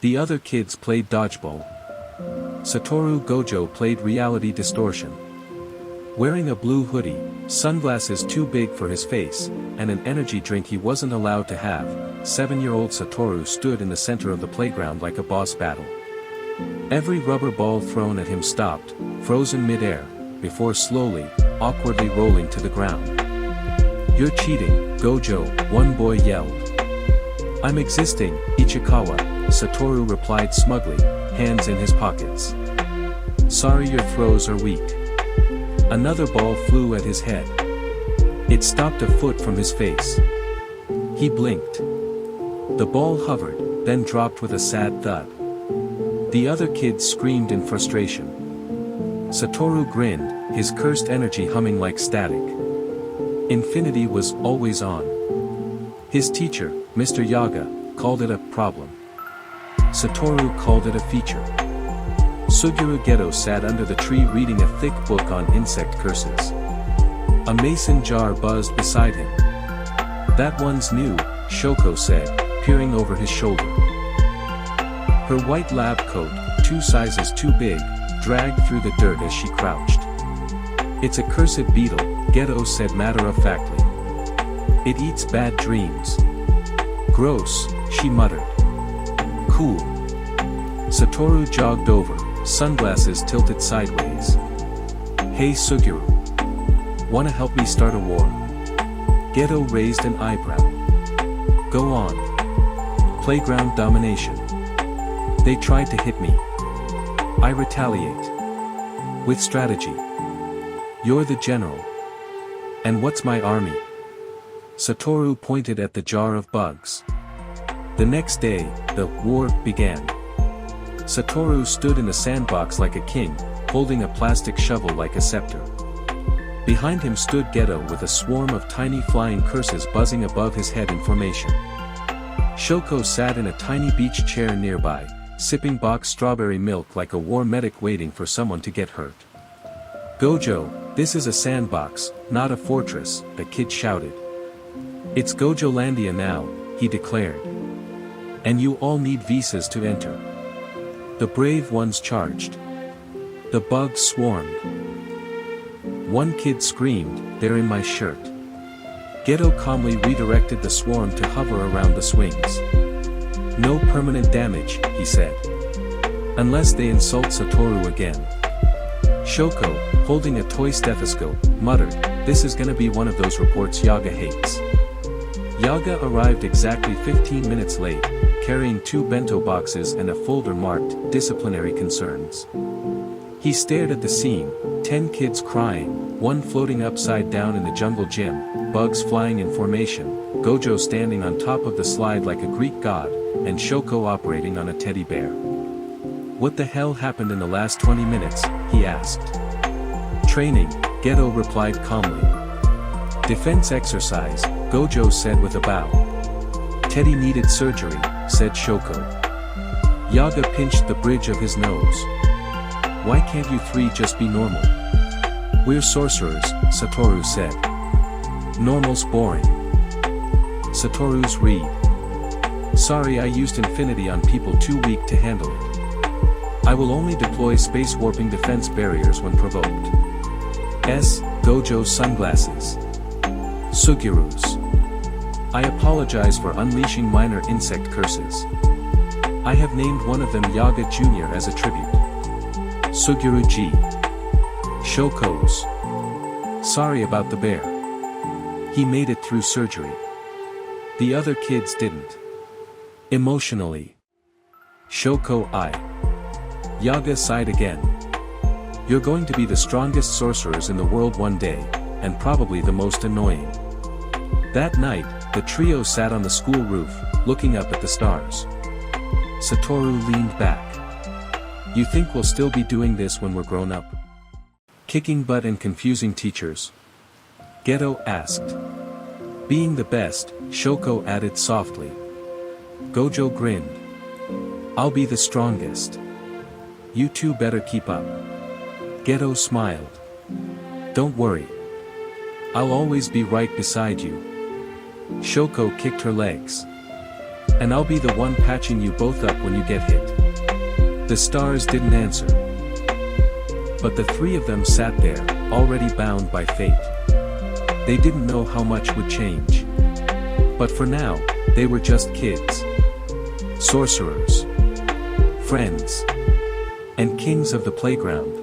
The other kids played dodgeball. Satoru Gojo played reality distortion. Wearing a blue hoodie, sunglasses too big for his face, and an energy drink he wasn't allowed to have, 7-year-old Satoru stood in the center of the playground like a boss battle. Every rubber ball thrown at him stopped, frozen mid-air, before slowly, awkwardly rolling to the ground. "You're cheating, Gojo," one boy yelled. "I'm existing, Ichikawa," Satoru replied smugly, hands in his pockets. "Sorry, your throws are weak." Another ball flew at his head. It stopped a foot from his face. He blinked. The ball hovered, then dropped with a sad thud. The other kids screamed in frustration. Satoru grinned, his cursed energy humming like static. Infinity was always on. His teacher, Mr. Yaga, called it a problem. Satoru called it a feature. Suguru Geto sat under the tree reading a thick book on insect curses. A mason jar buzzed beside him. "That one's new," Shoko said, peering over his shoulder. Her white lab coat, 2 sizes too big, dragged through the dirt as she crouched. "It's a cursed beetle," Geto said matter-of-factly. "It eats bad dreams." "Gross," she muttered. "Cool." Satoru jogged over, sunglasses tilted sideways. "Hey Suguru. Wanna help me start a war?" Geto raised an eyebrow. "Go on. Playground domination. They tried to hit me. I retaliate. With strategy. You're the general. And what's my army?" Satoru pointed at the jar of bugs. The next day, the war began. Satoru stood in the sandbox like a king, holding a plastic shovel like a scepter. Behind him stood Geto with a swarm of tiny flying curses buzzing above his head in formation. Shoko sat in a tiny beach chair nearby, sipping boxed strawberry milk like a war medic waiting for someone to get hurt. "Gojo, this is a sandbox, not a fortress," the kid shouted. "It's Gojolandia now," he declared. "And you all need visas to enter." The brave ones charged. The bugs swarmed. One kid screamed, "They're in my shirt." Geto calmly redirected the swarm to hover around the swings. "No permanent damage," he said. "Unless they insult Satoru again." Shoko, holding a toy stethoscope, muttered, "This is gonna be one of those reports Yaga hates." Yaga arrived exactly 15 minutes late, carrying 2 bento boxes and a folder marked, "Disciplinary Concerns." He stared at the scene, 10 kids crying, one floating upside down in the jungle gym, bugs flying in formation, Gojo standing on top of the slide like a Greek god, and Shoko operating on a teddy bear. "What the hell happened in the last 20 minutes?" he asked. "Training," Geto replied calmly. "Defense exercise," Gojo said with a bow. "Teddy needed surgery," said Shoko. Yaga pinched the bridge of his nose. "Why can't you 3 just be normal?" "We're sorcerers," Satoru said. "Normal's boring." Satoru's read. "Sorry, I used infinity on people too weak to handle it. I will only deploy space warping defense barriers when provoked." Gojo's sunglasses. Sugiru's. "I apologize for unleashing minor insect curses. I have named one of them Yaga Jr. as a tribute." Suguru G. Shoko's. "Sorry about the bear. He made it through surgery. The other kids didn't." Emotionally. Shoko I. Yaga sighed again. "You're going to be the strongest sorcerers in the world one day, and probably the most annoying." That night, the trio sat on the school roof, looking up at the stars. Satoru leaned back. "You think we'll still be doing this when we're grown up? Kicking butt and confusing teachers?" Geto asked. "Being the best," Shoko added softly. Gojo grinned. "I'll be the strongest. You two better keep up." Geto smiled. "Don't worry. I'll always be right beside you." Shoko kicked her legs. And I'll be the one patching you both up when you get hit. The stars didn't answer. But the three of them sat there, already bound by fate. They didn't know how much would change. But for now, they were just kids. Sorcerers. Friends. And kings of the playground.